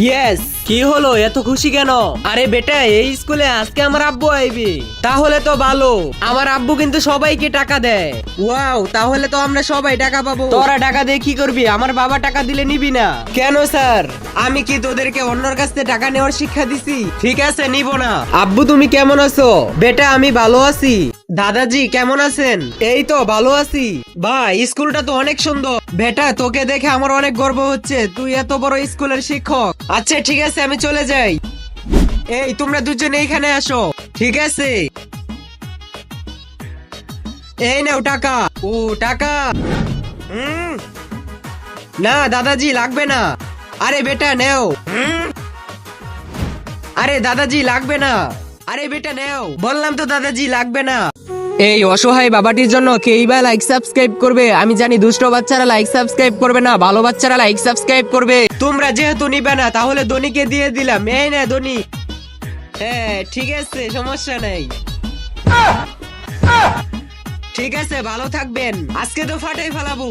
Yes. কি হলো এত খুশি কেন? আরে বেটা, এই স্কুলে আজকে আমার আব্বু আইবি। তাহলে তো ভালো। আমার আব্বু কিন্তু সবাইকে টাকা দেয়। ওয়াও, তাহলে তো আমরা সবাই টাকা পাবো। তোরা টাকা দিয়ে কি করবি? আমার বাবা টাকা দিলে নিবি না কেন? স্যার, আমি কি তোদেরকে অন্যর কাছ থেকে টাকা নেওয়ার শিক্ষা দিছি? ঠিক আছে, নিব না। আব্বু তুমি কেমন আছো? বেটা আমি ভালো আছি। দাদাজি কেমন আছেন? এই তো ভালো আছি। ভাই স্কুলটা তো অনেক সুন্দর। বেটা তোকে দেখে আমার অনেক গর্ব হচ্ছে, তুই এত বড় স্কুলের শিক্ষক। আচ্ছা ঠিক আছে, আমি চলে যাই। এই তোমরা দুজনে এইখানে আসো। ঠিক আছে, এই নাও টাকা। ও টাকা। না দাদাজি লাগবে না। আরে বেটা নেও। আরে দাদাজি লাগবে না। আরে বেটা নেও, বললাম তো দাদাজি লাগবে না। এই অসহায় বাবাটির জন্য কেই বা লাইক সাবস্ক্রাইব করবে? আমি জানি দুষ্ট বাচ্চারা লাইক সাবস্ক্রাইব করবে না, ভালো বাচ্চারা লাইক সাবস্ক্রাইব করবে। তোমরা যেহেতু নিবে না, তাহলে ধনীকে দিয়ে দিলাম। এই না ধনী। হ্যাঁ ঠিক আছে, সমস্যা নেই। ঠিক আছে, ভালো থাকবেন। আজকে তো ফাটাই ফেলাবো।